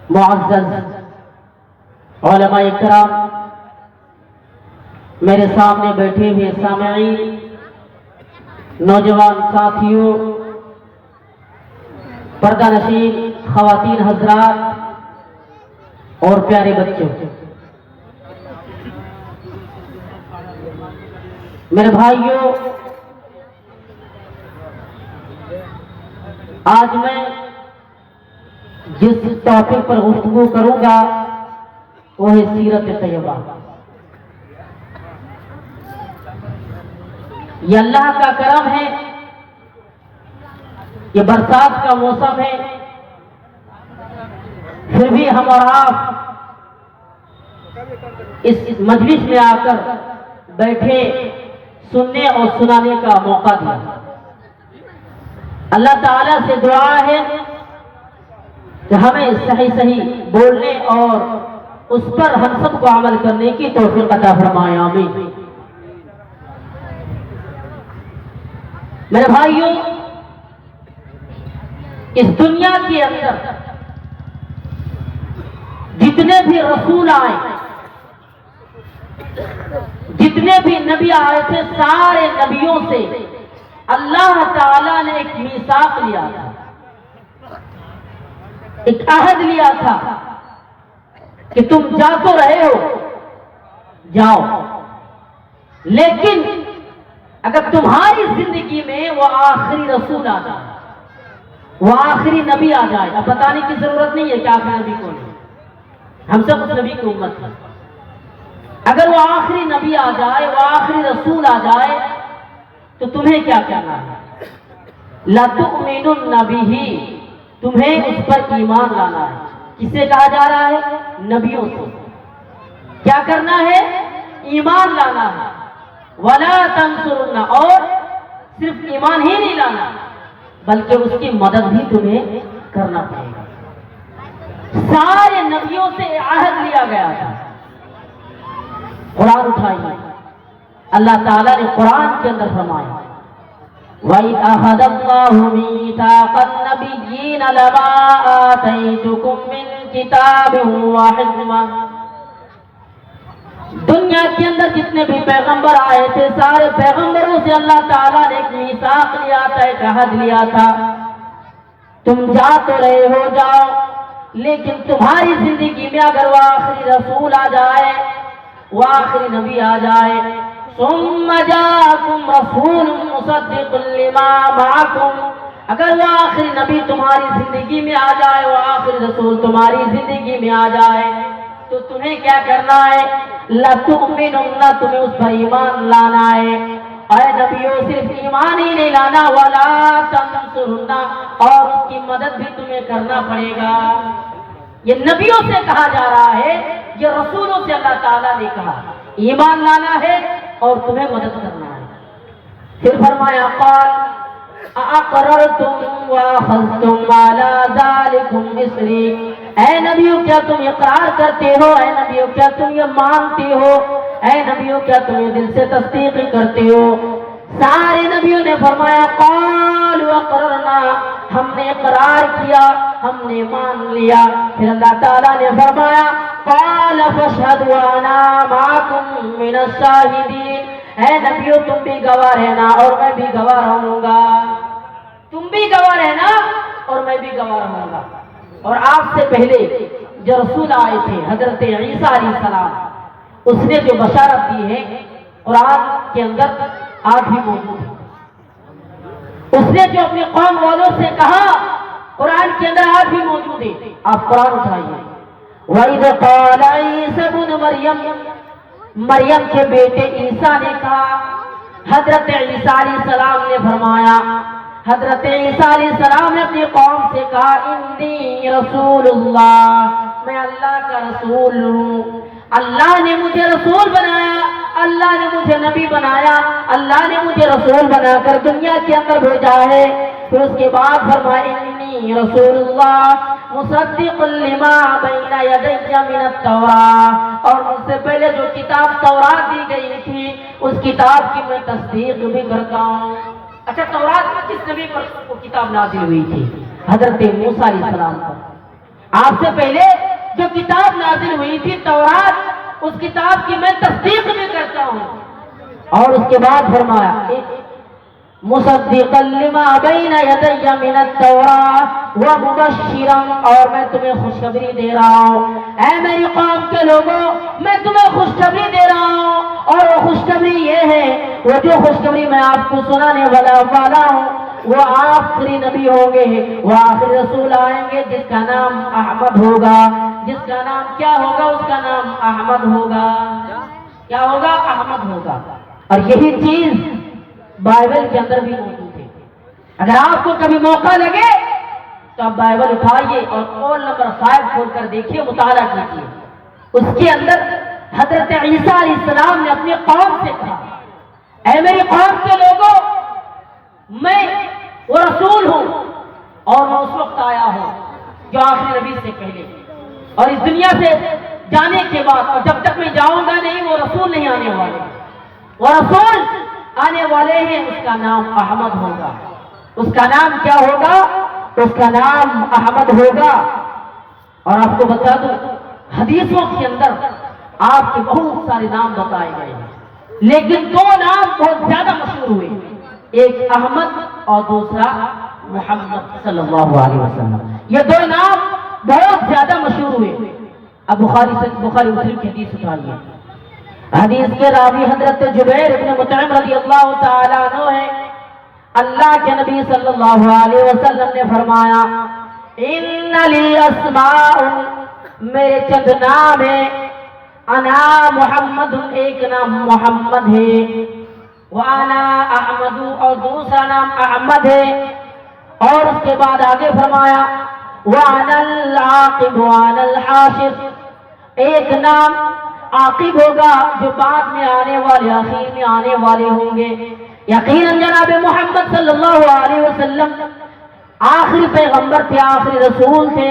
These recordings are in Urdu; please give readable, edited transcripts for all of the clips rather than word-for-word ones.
معزز علماء اکرام، میرے سامنے بیٹھے ہوئے سامعین، نوجوان ساتھیوں، پردہ نشین خواتین حضرات اور پیارے بچوں، میرے بھائیوں، آج میں جس ٹاپک پر گفتگو کروں گا وہ ہے سیرت طیبہ۔ یہ اللہ کا کرم ہے، یہ برسات کا موسم ہے، پھر بھی ہم اور آپ اس مجلس میں آ کر بیٹھے سننے اور سنانے کا موقع دیا۔ اللہ تعالیٰ سے دعا ہے کہ ہمیں صحیح بولنے اور اس پر ہم سب کو عمل کرنے کی توفیق عطا فرمائے، آمین۔ میرے بھائیوں، اس دنیا کے اندر جتنے بھی رسول آئے، جتنے بھی نبی آئے تھے، سارے نبیوں سے اللہ تعالیٰ نے ایک میثاق لیا تھا، ایک عہد لیا تھا کہ تم جا تو رہے ہو، جاؤ، لیکن اگر تمہاری زندگی میں وہ آخری رسول آ جائے، وہ آخری نبی آ جائے، اب بتانے کی ضرورت نہیں ہے کہ آخری نبی کون ہے، ہم سب اس نبی کی امت ہیں، اگر وہ آخری نبی آ جائے، وہ آخری رسول آ جائے، تو تمہیں کیا کہنا ہے؟ لَتُؤْمِنُنَّ بِهِ، تمہیں اس پر ایمان لانا ہے۔ کس سے کہا جا رہا ہے؟ نبیوں سے۔ کیا کرنا ہے؟ ایمان لانا ہے۔ وَلَا تَنْصُرُنَّ، اور صرف ایمان ہی نہیں لانا بلکہ اس کی مدد بھی تمہیں کرنا پڑے گا۔ سارے نبیوں سے عہد لیا گیا تھا۔ قرآن اٹھائیے، اللہ تعالیٰ نے قرآن کے اندر فرمایا وَإِذْ أَخَذَ اللَّهُ مِيثَاقَ النَّبِيِّينَ لَمَا آتَيْتُكُم مِّن كِتَابٍ وَحِكْمَةٍ، دنیا کے اندر جتنے بھی پیغمبر آئے تھے، سارے پیغمبروں سے اللہ تعالیٰ نے ایک میثاق لیا تھا، ایک عہد لیا تھا، تم جا تو رہے ہو، جاؤ، لیکن تمہاری زندگی میں اگر وہ آخری رسول آ جائے، وہ آخری نبی آ جائے، ثم جاءكم رسول مصدق لما معكم، اگر وہ آخری نبی تمہاری زندگی میں آ جائے، وہ آخری رسول تمہاری زندگی میں آ جائے، تو تمہیں کیا کرنا ہے؟ لَتُؤْمِنُنَّ، تمہیں اس پر ایمان لانا ہے۔ اے نبیوں، صرف ایمان ہی نہیں لانا، وَلَا تَنْصُرُنَّ، اور اس کی مدد بھی تمہیں کرنا پڑے گا۔ یہ نبیوں سے کہا جا رہا ہے، یہ رسولوں سے اللہ تعالیٰ نے کہا ایمان لانا ہے اور تمہیں مدد کرنا ہے۔ پھر فرمایا قال اَأَقْرَرْتُمْ وَأَخَذْتُمْ عَلَى ذَلِكُمْ إِصْرِي، اے نبیوں کیا تم اقرار کرتے ہو؟ اے نبیوں کیا تم یہ مانتے ہو؟ اے نبیوں کیا تم یہ دل سے تصدیق کرتے ہو؟ سارے نبیوں نے فرمایا قالوا اقررنا، ہم نے اقرار کیا، ہم نے مان لیا۔ پھر اللہ تعالیٰ نے فرمایا قال فاشهدوا وأنا معكم من الشاهدين، اے نبیوں تم بھی گواہ رہنا اور میں بھی گواہ رہوں گا، تم بھی گواہ رہنا اور میں بھی گواہ رہوں گا۔ اور آپ سے پہلے جو رسول آئے تھے حضرت عیسیٰ علیہ السلام، اس نے جو بشارت دی ہے قرآن کے اندر آج بھی موجود ہے، اس نے جو اپنی قوم والوں سے کہا قرآن کے اندر آج بھی موجود ہے۔ آپ قرآن اٹھائیے، وَإِذْ قَالَ عِيسَى ابْنُ مَرْيَمَ، مریم کے بیٹے عیسیٰ نے کہا، حضرت عیسیٰ علیہ السلام نے فرمایا، حضرت عیسیٰ علیہ السلام نے اپنی قوم سے کہا انی رسول اللہ، میں اللہ کا رسول ہوں، اللہ نے مجھے رسول بنایا، اللہ نے مجھے نبی بنایا، اللہ نے مجھے رسول بنا کر دنیا کے اندر بھیجا ہے۔ پھر اس کے بعد فرمایا انی رسول اللہ مصدق لما بین یدی من التوراۃ، اور مجھ سے پہلے جو کتاب تورات دی گئی تھی اس کتاب کی میں تصدیق بھی کرتا ہوں۔ اچھا، تورات میں کس نبی پر وہ کتاب نازل ہوئی تھی؟ حضرت موسیٰ علیہ السلام پر۔ آپ سے پہلے جو کتاب نازل ہوئی تھی تورات، اس کتاب کی میں تصدیق بھی کرتا ہوں۔ اور اس کے بعد فرمایا مصدقا لما بین یدی من التوراۃ ومبشرا، اور میں تمہیں خوشخبری دے رہا ہوں، اے میری قوم کے لوگوں میں تمہیں خوشخبری دے رہا ہوں، اور وہ خوشخبری یہ ہے، وہ جو خوشخبری میں آپ کو سنانے والا ہوں، وہ آخری نبی ہوں گے، وہ آخری رسول آئیں گے جس کا نام احمد ہوگا۔ جس کا نام کیا ہوگا؟ اس کا نام احمد ہوگا۔ کیا ہوگا؟ احمد ہوگا۔ اور یہی چیز بائبل کے اندر بھی موجود ہے۔ اگر آپ کو کبھی موقع لگے تو آپ بائبل اٹھائیے اور قول نمبر 5 کھول کر دیکھیے، مطالعہ کیجیے۔ اس کے اندر حضرت عیسیٰ علیہ السلام نے اپنی قوم سے کہا، اے میری قوم کے لوگوں، میں وہ رسول ہوں اور میں اس وقت آیا ہوں جو آخری نبی سے پہلے، اور اس دنیا سے جانے کے بعد، اور جب تک میں جاؤں گا نہیں، وہ رسول نہیں آنے والے۔ وہ رسول آنے والے ہیں، اس کا نام احمد ہوگا۔ اس کا نام کیا ہوگا؟ اس کا نام احمد ہوگا۔ اور آپ کو بتا دوں، حدیثوں کے اندر آپ کے بہت سارے نام بتائے گئے ہیں، لیکن دو نام بہت زیادہ مشہور ہوئے، ایک احمد اور دوسرا محمد صلی اللہ علیہ وسلم۔ یہ دو نام بہت زیادہ مشہور ہوئے۔ اب بخاری مسلم کی حدیث اٹھائیے۔ حدیث کے راوی حضرت جبیر بن مطعم رضی اللہ تعالیٰ عنہ ہے۔ اللہ کے نبی صلی اللہ علیہ وسلم نے فرمایا، ان لی اسماء، میرے چند نام ہے، انا محمد، ایک نام محمد ہے، وانا احمد، اور دوسرا نام احمد ہے۔ اور اس کے بعد آگے فرمایا، وانا العاقب وانا الحاشر، ایک نام عاقب ہوگا جو بعد میں آنے والے، آخر میں آنے والے ہوں گے۔ یقیناً جناب محمد صلی اللہ علیہ وسلم آخری پیغمبر تھے، آخری رسول تھے،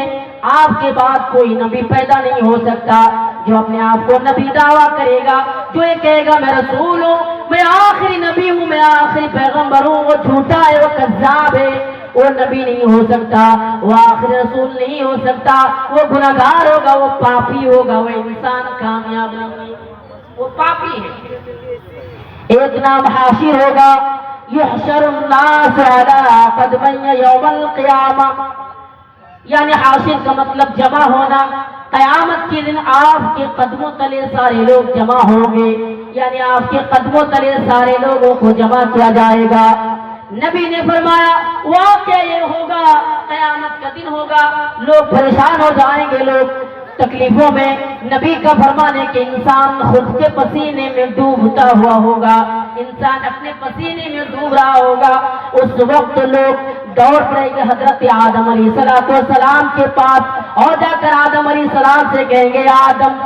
آپ کے بعد کوئی نبی پیدا نہیں ہو سکتا جو اپنے آپ کو نبی دعویٰ کرے گا، جو یہ کہے گا میں رسول ہوں، میں آخری نبی ہوں، میں آخری پیغمبر ہوں، وہ جھوٹا ہے، وہ کذاب ہے، وہ نبی نہیں ہو سکتا، وہ آخری رسول نہیں ہو سکتا، وہ گناہگار ہوگا، وہ پاپی ہوگا، وہ انسان کامیاب نہیں، وہ پاپی ہے۔ ایک نام حاشر ہوگا، یحشر الناس علی قدمی یوم القیامہ، یعنی حاشر کا مطلب جمع ہونا، قیامت کے دن آپ کے قدموں تلے سارے لوگ جمع ہوں گے، یعنی آپ کے قدموں تلے سارے لوگوں کو جمع کیا جائے گا۔ نبی نے فرمایا واقعہ یہ ہوگا، قیامت کا دن ہوگا، لوگ پریشان ہو جائیں گے، لوگ تکلیفوں میں، نبی کا فرمانے کہ انسان خود کے پسینے میں ڈوبتا ہوا ہوگا، انسان اپنے پسینے میں ڈوب رہا ہوگا، اس وقت لوگ دوڑ پڑیں گے حضرت آدم علیہ السلام کے پاس، اور جا کر آدم علیہ السلام سے کہیں گے آدم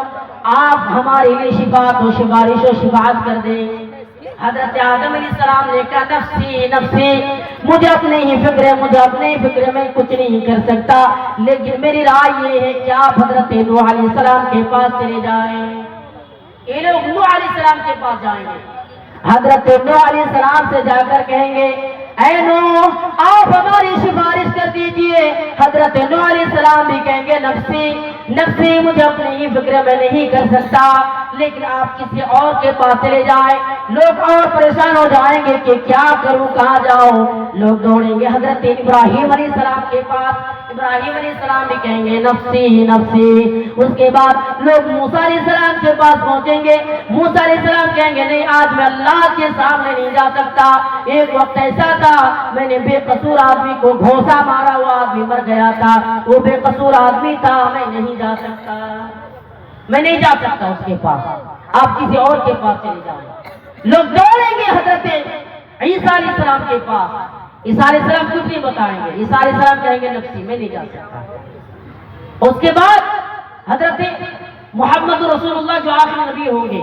آپ ہمارے لیے شفاعت و سفارش و شفاعت کر دیں۔ حضرت آدم علیہ السلام نے کہا نفسی نفسی، مجھے اپنے ہی فکر ہے، مجھے اپنے ہی فکر ہے، میں کچھ نہیں کر سکتا، لیکن میری رائے یہ ہے کہ آپ حضرت نوح علیہ السلام کے پاس چلے جائیں۔ یہ لوگ نوح علیہ السلام کے پاس جائیں گے، حضرت نوح علیہ السلام سے جا کر کہیں گے اے نوح آپ ہماری سفارش کر دیجئے۔ حضرت نوح علیہ السلام بھی کہیں گے نفسی نفسی، مجھے اپنی ہی فکر میں نہیں کر سکتا، لیکن آپ کسی اور کے پاس چلے جائیں۔ لوگ اور پریشان ہو جائیں گے کہ کیا کروں، کہاں جاؤں، لوگ دوڑیں گے حضرت ابراہیم علیہ السلام کے پاس، ابراہیم علیہ السلام بھی کہیں گے نفسی نفسی۔ اس کے بعد لوگ موسیٰ علیہ السلام کے پاس پہنچیں گے، موسیٰ علیہ السلام کہیں گے نہیں آج میں اللہ کے سامنے نہیں جا سکتا، ایک وقت ایسا تھا میں نے بے قصور آدمی کو گھوسا مارا، وہ آدمی مر گیا تھا، وہ بے قصور آدمی تھا، میں نہیں جا سکتا، میں نہیں جا سکتا اس کے پاس، آپ کسی اور کے پاس چلے جائیں۔ لوگ دوڑیں گے حضرت عیسیٰ علیہ السلام کے پاس، عیسیٰ علیہ السلام کچھ نہیں بتائیں گے، عیسیٰ علیہ السلام کہیں گے نفسی میں نہیں جا سکتا۔ اس کے بعد حضرت محمد رسول اللہ جو آخری نبی ہوں گے،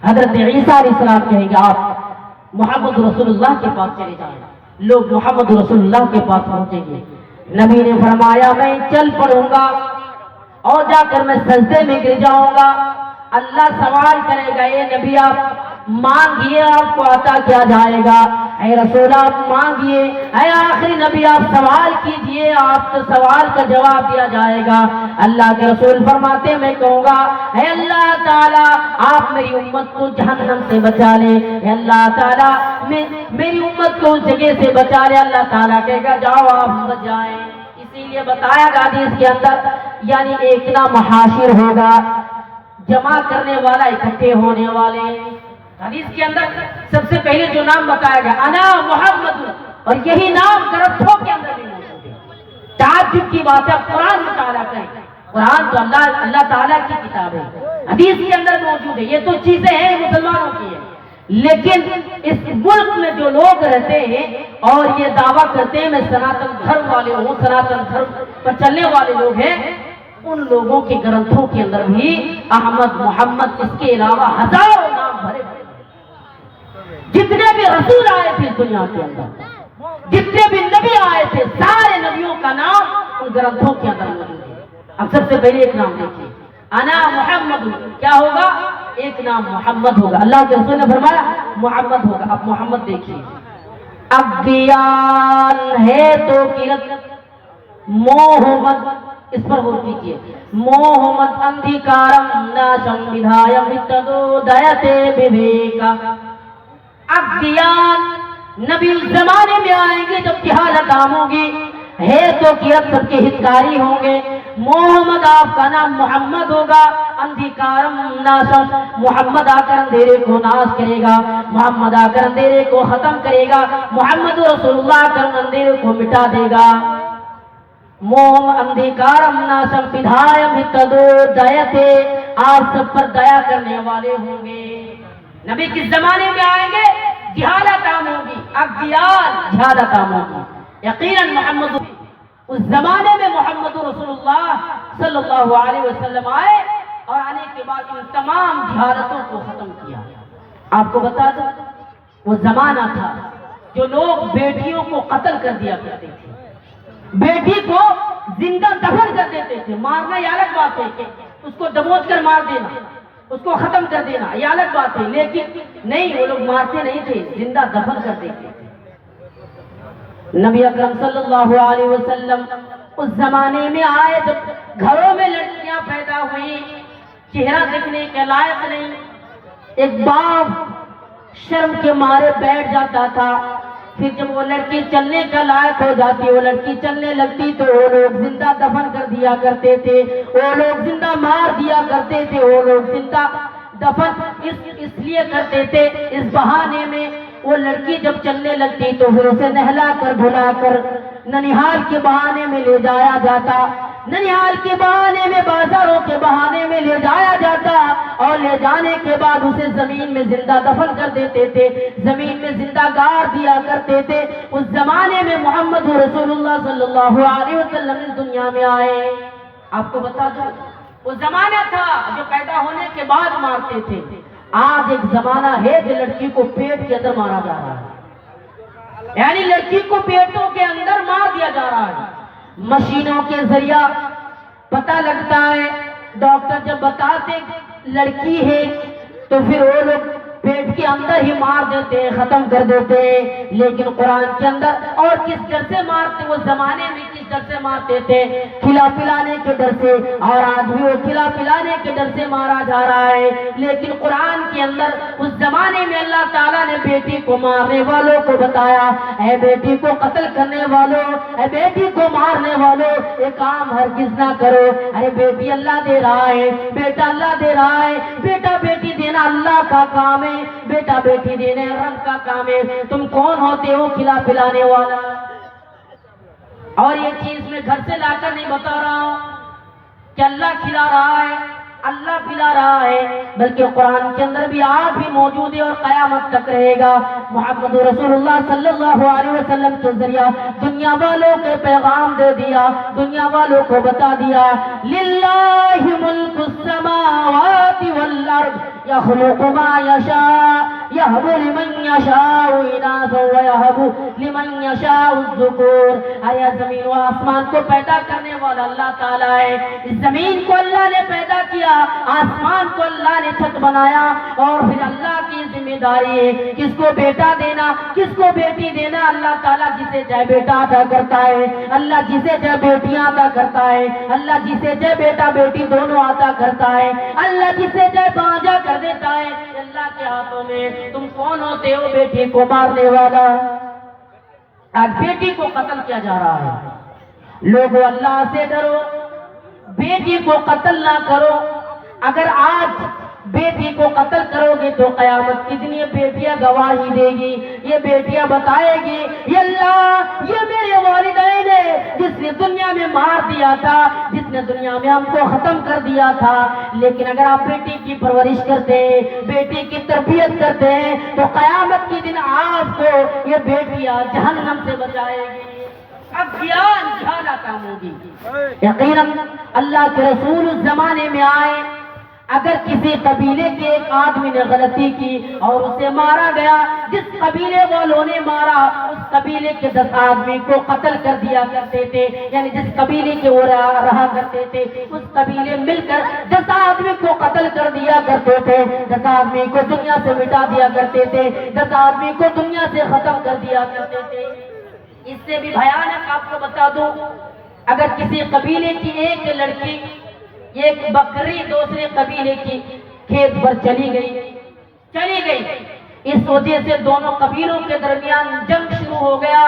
حضرت عیسیٰ علیہ السلام کہیں گے آپ محمد رسول اللہ کے پاس چلے جائیں۔ لوگ محمد رسول اللہ کے پاس پہنچیں گے، نبی نے فرمایا میں چل پڑوں گا اور جا کر میں سجدے میں گر جاؤں گا، اللہ سوال کرے گا اے نبی آپ مانگیے آپ کو عطا کیا جائے گا۔ اے رسول آپ مانگیے، اے آخری نبی آپ سوال کیجئے، آپ کو سوال کا جواب دیا جائے گا۔ اللہ کے رسول فرماتے میں کہوں گا اے اللہ تعالیٰ آپ میری امت کو جہنم سے بچا لے، اے اللہ تعالیٰ میری امت کو اس جگہ سے بچا لے۔ اللہ تعالیٰ کہے گا جاؤ آپ بچ جائیں۔ اسی لیے بتایا گا حدیث کے اندر، یعنی ایک نا محاشر ہوگا، جمع کرنے والا، اکٹھے ہونے والے۔ حدیث کے اندر سب سے پہلے جو نام بتایا گیا انا محمد، اور یہی نام گرنتھوں کے اندر بھی موجود ہے۔ تعجب کی بات ہے، قرآن مطالعہ کریں، قرآن تو اللہ تعالیٰ کی کتاب ہے، حدیث کے اندر موجود ہے۔ یہ تو چیزیں ہیں مسلمانوں کی ہیں، لیکن اس ملک میں جو لوگ رہتے ہیں اور یہ دعویٰ کرتے ہیں میں سناتن دھرم والے ہوں، سناتن دھرم پر چلنے والے لوگ ہیں، ان لوگوں کے گرنتھوں کے اندر بھی احمد محمد اس کے علاوہ ہزاروں نام بھرے ہوئے۔ جتنے بھی رسول آئے تھے اس دنیا کے اندر، جتنے بھی نبی آئے تھے، سارے نبیوں کا نام ان گرنتھوں کے اندر موجود ہے۔ اب سب سے پہلے ایک نام دیکھیے، انا محمد، کیا ہوگا؟ ایک نام محمد ہوگا۔ اللہ کے رسول نے فرمایا محمد ہوگا۔ اب محمد دیکھیے، ابدیان ہے تو کرت محمد، اس پر غور کیجیے، محمد اندھیکارم ناشم ودھایم اتدو دایتے وویکا۔ ابدیان نبی اس زمانے میں آئیں گے جب جہالت عام ہوگی، ہے تو کرت سب کے ہتکاری ہوں گے۔ محمد آپ کا نام محمد ہوگا، اندھیکارم ناشم، محمد آ کر اندھیرے کو ناش کرے گا، محمد آ کر اندھیرے کو ختم کرے گا، محمد رسول اللہ آ کر اندھیرے کو مٹا دے گا۔ موہم اندھیکارم ناشم ودھایم اتدو دایتے، آپ سب پر دیا کرنے والے ہوں گے۔ نبی کس زمانے میں آئیں گے؟ جہالت عام ہوگی، ابدیان جہالت عام ہوگی۔ یقیناً محمد اس زمانے میں محمد رسول اللہ صلی اللہ علیہ وسلم آئے اور آنے کے بعد ان تمام جہالتوں کو ختم کیا۔ آپ کو بتا دوں وہ زمانہ تھا جو لوگ بیٹیوں کو قتل کر دیا کرتے تھے، بیٹی کو زندہ دفن کر دیتے تھے۔ مارنا یہ الگ بات ہے کہ اس کو دبوچ کر مار دینا، اس کو ختم کر دینا، یہ الگ بات ہے، لیکن نہیں، وہ لوگ مارتے نہیں تھے، زندہ دفن کر دیتے تھے۔ نبی اکرم صلی اللہ علیہ وسلم اس زمانے میں آئے جب گھروں میں لڑکیاں پیدا ہوئی، چہرہ دیکھنے کے لائق نہیں، ایک باپ شرم کے مارے بیٹھ جاتا تھا، پھر جب وہ لڑکی چلنے کا لائق ہو جاتی، وہ لڑکی چلنے لگتی تو وہ لوگ زندہ دفن کر دیا کرتے تھے، وہ لوگ زندہ مار دیا کرتے تھے، وہ لوگ زندہ دفن اس لیے کرتے تھے، اس بہانے میں وہ لڑکی جب چلنے لگتی تو پھر اسے نہلا کر دھلا کر ننیحال کے بہانے میں لے جایا جاتا، ننیحال کے بہانے میں، بازاروں کے بہانے میں لے جایا جاتا، اور لے جانے کے بعد اسے زمین میں زندہ دفن کر دیتے تھے، زمین میں زندہ گاڑ دیا کرتے تھے۔ اس زمانے میں محمد رسول اللہ صلی اللہ علیہ وسلم اس دنیا میں آئے۔ آپ کو بتا دوں وہ زمانہ تھا جو پیدا ہونے کے بعد مارتے تھے، آج ایک زمانہ ہے جو لڑکی کو پیٹ کے اندر مارا جا رہا ہے، یعنی لڑکی کو پیٹوں کے اندر مار دیا جا رہا ہے۔ مشینوں کے ذریعہ پتہ لگتا ہے، ڈاکٹر جب بتاتے لڑکی ہے تو پھر وہ لوگ پیٹ کے اندر ہی مار دیتے ہیں، ختم کر دیتے ہیں، لیکن قرآن کے اندر اور کس ڈر سے مارتے، وہ زمانے میں کس ڈر سے مارتے تھے؟ کھلا پلانے کے ڈر سے، اور آج بھی وہ کھلا پلانے کے ڈر سے مارا جا رہا ہے۔ لیکن قرآن کے اندر اس زمانے میں اللہ تعالیٰ نے بیٹی کو مارنے والوں کو بتایا، اے بیٹی کو قتل کرنے والوں، اے بیٹی کو مارنے والوں، یہ کام ہرگز نہ کرو۔ ارے بیٹی اللہ دے رہا ہے، بیٹا اللہ دے رہا ہے، بیٹا بیٹی دینا اللہ کا کام ہے، بیٹا بیٹی دینے رب کا کام ہے۔ تم کون ہوتے ہو کھلا پلانے والا؟ اور یہ چیز میں گھر سے لا کر نہیں بتا رہا ہوں کہ اللہ کھلا رہا ہے، اللہ پلا رہا ہے، بلکہ قرآن کے اندر بھی آج بھی موجود ہے اور قیامت تک رہے گا۔ محمد رسول اللہ صلی اللہ علیہ وسلم کے ذریعہ دنیا والوں کے پیغام دے دیا، دنیا والوں کو بتا دیا، للہ ملک السماوات والارض یخلق ما یشاء یہب لمن یشاء اناثا ویہب لمن یشاء الذکور۔ آیا زمین و آسمان کو پیدا کرنے والا اللہ تعالیٰ ہے۔ اس زمین کو اللہ نے پیدا کیا، آسمان کو اللہ نے چھت بنایا، اور پھر اللہ کی ذمہ داری ہے کس کو بیٹا دینا کس کو بیٹی دینا۔ اللہ تعالیٰ جسے چاہے بیٹا عطا کرتا ہے، اللہ جسے چاہے بیٹیاں عطا کرتا ہے، اللہ جسے چاہے بیٹا بیٹی دونوں عطا کرتا ہے، اللہ جسے چاہے بانجھا کر دیتا ہے۔ اللہ کے ہاتھوں میں۔ تم کون ہوتے ہو بیٹی کو مارنے والا؟ آج بیٹی کو قتل کیا جا رہا ہے۔ لوگوں اللہ سے ڈرو، بیٹی کو قتل نہ کرو۔ اگر آج بیٹی کو قتل کرو گے تو قیامت کے دن یہ بیٹیاں گواہی دے گی، یہ بیٹیاں بتائے گی یہ اللہ یہ میرے والدین ہے جس نے دنیا میں مار دیا تھا، جس نے دنیا میں ہم کو ختم کر دیا تھا۔ لیکن اگر آپ بیٹی کی پرورش کرتے ہیں، بیٹی کی تربیت کرتے ہیں، تو قیامت کے دن آپ کو یہ بیٹیاں جہنم سے بچائے گی۔ اب جہالا کام ہوگی۔ یقیناً اللہ کے رسول اس زمانے میں آئے، اگر کسی قبیلے کے ایک آدمی نے غلطی کی اور اسے مارا گیا، جس قبیلے والوں نے مارا اس قبیلے کے 10 آدمی کو قتل کر دیا کرتے تھے، یعنی جس قبیلے کے وہ رہا کرتے تھے اس قبیلے مل کر 10 آدمی کو قتل کر دیا کرتے تھے، 10 آدمی کو دنیا سے مٹا دیا کرتے تھے، 10 آدمی کو دنیا سے ختم کر دیا کرتے تھے۔ اس سے بھی بھیانک آپ کو بتا دوں، اگر کسی قبیلے کی ایک لڑکی ایک بکری دوسرے قبیلے کی کھیت پر چلی گئی، اس وجہ سے دونوں قبیلوں کے درمیان جنگ شروع ہو گیا،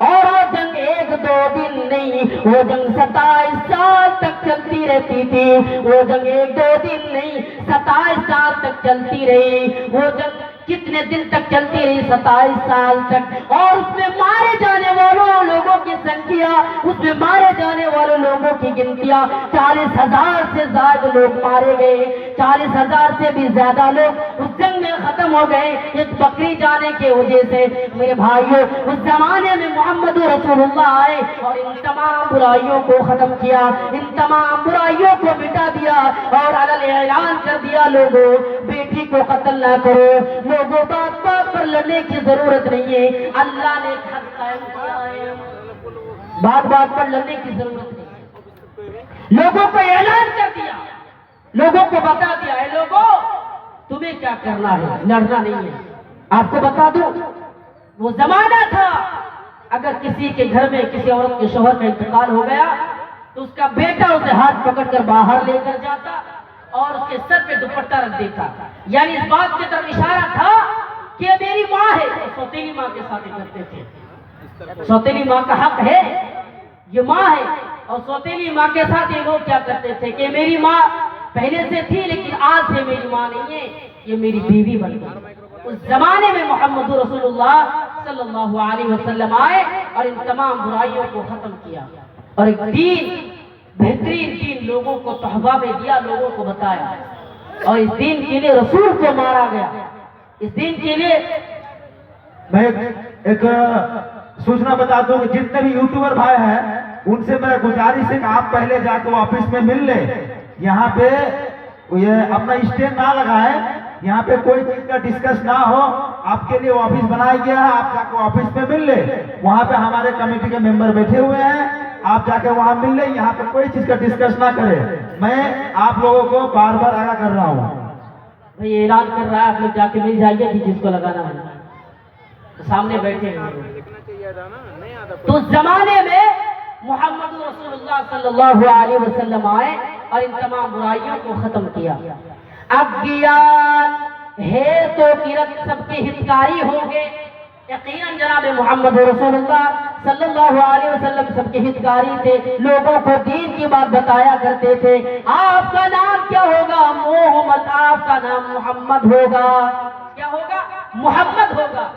اور وہ جنگ 1-2 دن نہیں، وہ جنگ 27 سال تک چلتی رہتی تھی۔ وہ جنگ 1-2 دن نہیں 27 سال تک چلتی رہی۔ وہ جنگ کتنے دن تک چلتی رہی؟ 27 سال تک۔ اور اس میں مارے جانے والوں لوگوں کی سنکھیا، اس میں مارے جانے والے لوگوں کی گنتیاں 40,000 سے زائد لوگ مارے گئے، 40,000 سے بھی زیادہ لوگ اس جنگ میں ختم ہو گئے ایک بکری جانے کی وجہ سے۔ میرے بھائیوں، اس زمانے میں محمد رسول اللہ آئے اور ان تمام برائیوں کو ختم کیا، ان تمام برائیوں کو مٹا دیا، اور علن اعلان کر دیا لوگوں بیٹی کو قتل نہ کرو۔ لوگوں بات بات پر لڑنے کی ضرورت نہیں ہے، اللہ نے ایک حد قائم کیا ہے، بات بات پر لڑنے کی ضرورت نہیں ہے۔ لوگوں کو اعلان کر دیا، لوگوں کو بتا دیا ہے لوگوں تمہیں کیا کرنا ہے، لڑنا نہیں ہے۔ آپ کو بتا دوں وہ زمانہ تھا اگر کسی کے گھر میں کسی عورت کے شوہر کا انتقال ہو گیا تو اس کا بیٹا اسے ہاتھ پکڑ کر باہر لے کر جاتا اور اس کے سر پہ دوپٹہ رکھ دیتا، یعنی اس بات کی طرف اشارہ تھا کہ میری ماں ہے۔ سوتیلی ماں کے ساتھ کرتے تھے، سوتیلی ماں کا حق ہے، یہ ماں ہے، اور سوتیلی ماں کے ساتھ یہ لوگ کیا کرتے تھے کہ میری ماں پہلے سے تھی لیکن آج سے میری ماں نہیں ہے، یہ میری بیوی بن گئی۔ اس زمانے میں محمد رسول اللہ صلی اللہ علیہ وسلم آئے اور ان تمام برائیوں کو ختم کیا، اور ایک دین بہترین دین لوگوں کو تحفہ میں دیا، لوگوں کو بتایا، اور اس دین کے لیے رسول کو مارا گیا۔ اس دین کے لیے میں ایک سوچنا بتا دوں کہ جتنے بھی یوٹیوبر بھائی ہیں ان سے میرا گزارش ہے کہ آپ پہلے جا کے آفس میں مل لیں، یہاں پہ یہ اپنا اسٹینڈ نہ لگائیں، یہاں پہ کوئی چیز کا ڈسکس نہ ہو، آپ کے لیے آفس بنایا گیا ہے، آپ جا کے آفس میں مل لیں، وہاں پہ ہمارے کمیٹی کے ممبر بیٹھے ہوئے ہیں، آپ جا کے وہاں مل لیں، یہاں پہ کوئی چیز کا ڈسکس نہ کریں۔ میں آپ لوگوں کو بار بار آگاہ کر رہا ہوں۔ بھئی اعلان کر رہا ہے آپ لوگ جا کے مل جائیے جس کو لگانا ہے، سامنے بیٹھے ہیں۔ تو اس زمانے میں محمد رسول اللہ صلی اللہ علیہ وسلم آئے اور ان تمام برائیوں کو ختم کیا۔ اب گیان ہے تو کرت سب کے ہتکاری ہوں گے، یقیناً جناب محمد رسول اللہ صلی اللہ علیہ وسلم سب کے ہتکاری تھے، لوگوں کو دین کی بات بتایا کرتے تھے۔ آپ کا نام کیا ہوگا؟ محمد، آپ کا نام محمد ہوگا۔ کیا ہوگا؟ محمد ہوگا۔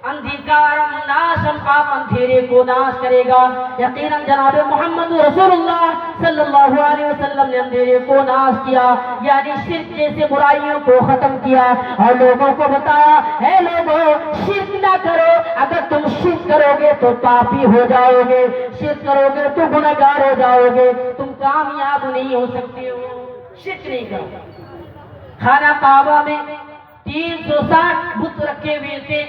اندھیکارم ناشم، آپ اندھیرے کو ناش کرے گا۔ یقیناً جناب محمد رسول اللہ صلی اللہ علیہ وسلم نے اندھیرے کو ناش کیا، یعنی شرک جیسے برائیوں کو ختم کیا، اور لوگوں کو بتایا اے لوگوں شرک نہ کرو، اگر تم شرک کرو گے تو پاپی ہو جاؤ گے، شرک کرو گے تو گنہگار ہو جاؤ گے، تم کامیاب نہیں ہو سکتے ہو، شرک نہیں کرو۔ خانہ کعبہ میں 360 بت رکھے ہوئے تھے،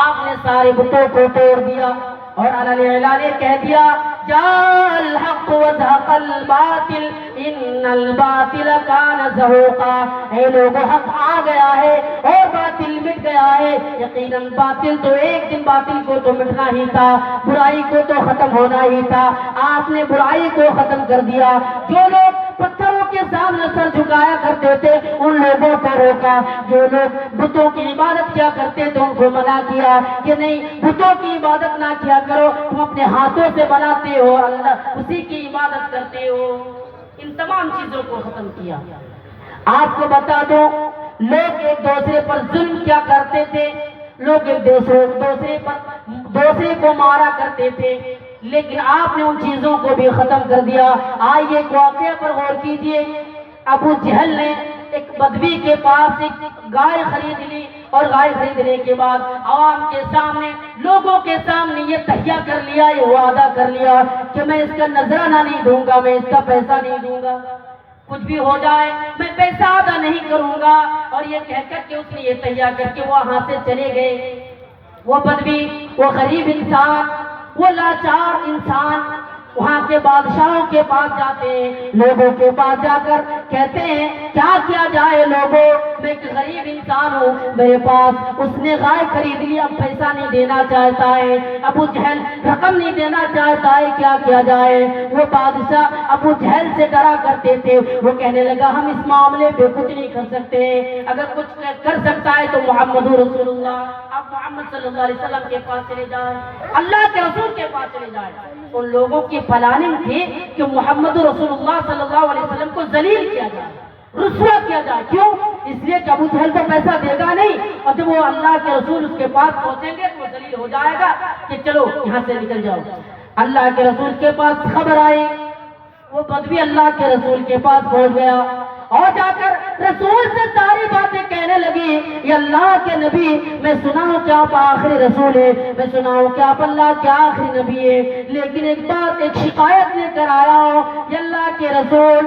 آپ نے سارے بتوں کو توڑ دیا اور اعلان کہہ دیا جاء الحق وزهق الباطل ان الباطل كان زهوقا، اے لوگو حق آ گیا ہے اور باطل مٹ گیا ہے۔ یقیناً باطل تو ایک دن باطل کو تو مٹنا ہی تھا، برائی کو تو ختم ہونا ہی تھا، آپ نے برائی کو ختم کر دیا۔ جو لوگ پتھروں کے سامنے سر جھکایا کرتے تھے ان لوگوں کو روکا، جو لوگ بتوں کی عبادت کیا کرتے تھے ان کو منع کیا کہ نہیں بتوں کی عبادت نہ کیا کرو، تم اپنے ہاتھوں سے بناتے ہو اور اللہ اسی کی عبادت کرتے ہو۔ ان تمام چیزوں کو ختم کیا۔ آپ کو بتا دو لوگ ایک دوسرے پر ظلم کیا کرتے تھے، لوگ ایک دوسرے کو مارا کرتے تھے، لیکن آپ نے ان چیزوں کو بھی ختم کر دیا۔ آئیے ایک واقعہ پر غور کیجئے۔ ابو جہل نے ایک بدوی کے پاس ایک گائے خرید لی اور گائے خریدنے کے بعد عوام کے سامنے لوگوں کے سامنے یہ تہیہ کر لیا، یہ وعدہ کر لیا کہ میں اس کا نذرانہ نہیں دوں گا، میں اس کا پیسہ نہیں دوں گا، کچھ بھی ہو جائے میں پیسہ ادا نہیں کروں گا۔ اور یہ کہہ کر کے اس نے یہ تہیہ کر کے وہاں سے چلے گئے۔ وہ بدوی، وہ غریب انسان، وہ لاچار انسان وہاں کے بادشاہوں کے پاس جاتے ہیں، لوگوں کے پاس جا کر کہتے ہیں کیا کیا جائے لوگوں، میں ایک غریب انسان ہوں، میرے پاس اس نے گائے خرید لی، اب پیسہ نہیں دینا چاہتا ہے، ابو جہل رقم نہیں دینا چاہتا ہے، کیا کیا جائے۔ وہ بادشاہ ابو جہل سے ڈرا کرتے تھے، وہ کہنے لگا ہم اس معاملے پہ کچھ نہیں کر سکتے، اگر کچھ کر سکتا ہے تو محمد رسول اللہ، آپ محمد صلی اللہ علیہ وسلم کے پاس چلے جائیں، اللہ کے رسول کے پاس چلے جائیں۔ ان لوگوں کی پلاننگ تھی کہ محمد رسول اللہ صلی اللہ علیہ وسلم کو ذلیل کیا جائے، رسوا کیا جائے۔ کیوں؟ اس لیے کہ ابو جہل کو پیسہ دے گا نہیں، اور جب وہ اللہ کے رسول اس کے پاس پہنچیں گے تو وہ ذلیل ہو جائے گا کہ چلو یہاں سے نکل جاؤ۔ اللہ کے رسول کے پاس خبر آئی، وہ بدوی اللہ کے رسول کے پاس پہنچ گیا اور جا کر رسول سے ساری باتیں کہنے لگی، یہ اللہ کے نبی میں سنا ہوں کہ آپ آخری رسول ہیں، میں سنا ہوں کہ آپ اللہ کے آخری نبی ہیں، لیکن ایک بات، ایک شکایت لے کر آیا ہوں، یہ اللہ کے رسول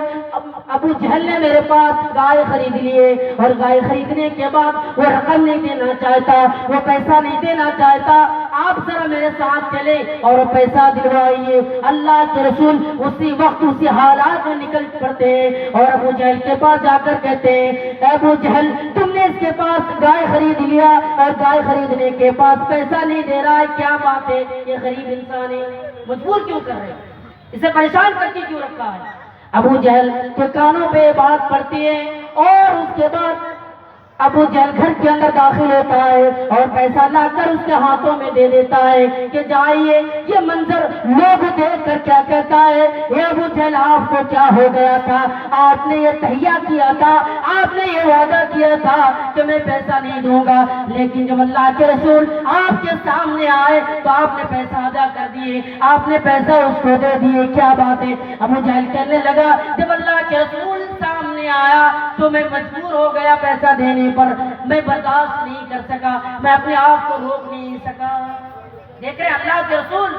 ابو جہل نے میرے پاس گائے خرید لیے اور گائے خریدنے کے بعد وہ رقم نہیں دینا چاہتا، وہ پیسہ نہیں دینا چاہتا، آپ ذرا میرے ساتھ چلے اور پیسہ دلوائیے۔ اللہ کے رسول اسی وقت اسی حالات میں نکل پڑتے ہیں اور ابو جہل کے پاس جا کر کہتے ہیں اے ابو جہل تم نے اس کے پاس گائے خرید لیا اور گائے خریدنے کے پاس پیسہ نہیں دے رہا ہے، کیا بات ہے؟ یہ غریب انسان ہے، مجبور کیوں کر رہے ہیں، اسے پریشان کر کے کیوں رکھا ہے؟ ابو جہل کے کانوں پہ بات پڑتی ہے اور اس کے بعد ابو جہل گھر کے اندر داخل ہوتا ہے اور پیسہ لا کر اس کے ہاتھوں میں دے دیتا ہے کہ جائیے۔ یہ منظر لوگ دیکھ کر کیا کہتا ہے، اے ابو جہل آپ کو کیا ہو گیا تھا، آپ نے یہ تہیہ کیا تھا، آپ نے یہ وعدہ کیا تھا کہ میں پیسہ نہیں دوں گا، لیکن جب اللہ کے رسول آپ کے سامنے آئے تو آپ نے پیسہ ادا کر دیے، آپ نے پیسہ اس کو دے دیے، کیا بات ہے؟ ابو جہل کہنے لگا جب اللہ کے رسول سامنے آیا تو میں مجبور ہو گیا پیسہ دینے پر، میں برداشت نہیں کر سکا، میں اپنے آپ کو روک نہیں سکا۔ دیکھ رہے اللہ کے رسول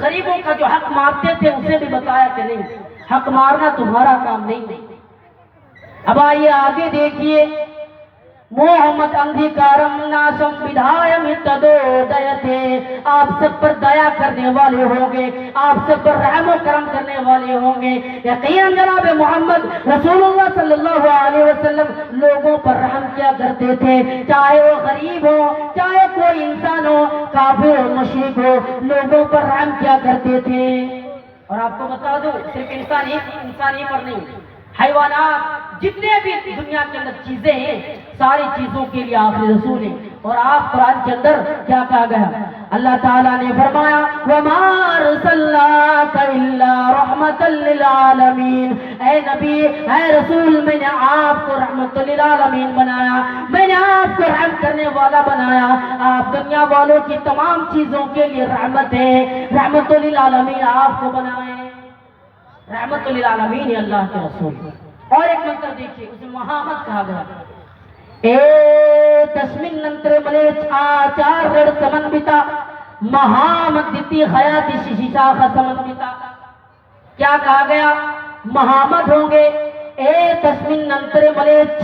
غریبوں کا جو حق مارتے تھے اسے بھی بتایا کہ نہیں، حق مارنا تمہارا کام نہیں۔ اب آئیے آگے دیکھیے، محمد انگیکارم ناشم ودھایم ہتدودیتے، آپ سب پر دیا کرنے والے ہوں گے، آپ سب پر رحم و کرم کرنے والے ہوں گے۔ یقیناً جناب محمد رسول اللہ صلی اللہ علیہ وسلم لوگوں پر رحم کیا کرتے تھے، چاہے وہ غریب ہو، چاہے کوئی انسان ہو، کافر ہو، مشرک ہو، لوگوں پر رحم کیا کرتے تھے۔ اور آپ کو بتا دوں صرف انسانی پر نہیں، حیوانات جتنے بھی دنیا کے اندر چیزیں ہیں ساری چیزوں کے لیے آخری رسول ہیں۔ اور آپ قرآن کے اندر کیا کہا گیا؟ اللہ تعالیٰ نے فرمایا وَمَا أَرْسَلْنَاكَ إِلَّا رَحْمَةً لِلْعَالَمِينَ، اے نبی، اے رسول، میں نے آپ کو رحمت للعالمین بنایا، میں نے آپ کو رحم کرنے والا بنایا، آپ دنیا والوں کی تمام چیزوں کے لیے رحمت ہے، رحمت للعالمین آپ کو بنائے، رحمت للعالمین ہے اللہ کے رسول۔ اور ایک منتر دیکھیے، اسے محمد کہا گیا، اے تسمین ننتر ملیچ آچار رڑ سمنبتا محمد دیتی خیاتی شیشا خسمنبتا۔ کیا کہا گیا؟ محمد ہوں گے، اے تسمین ننتر ملیچ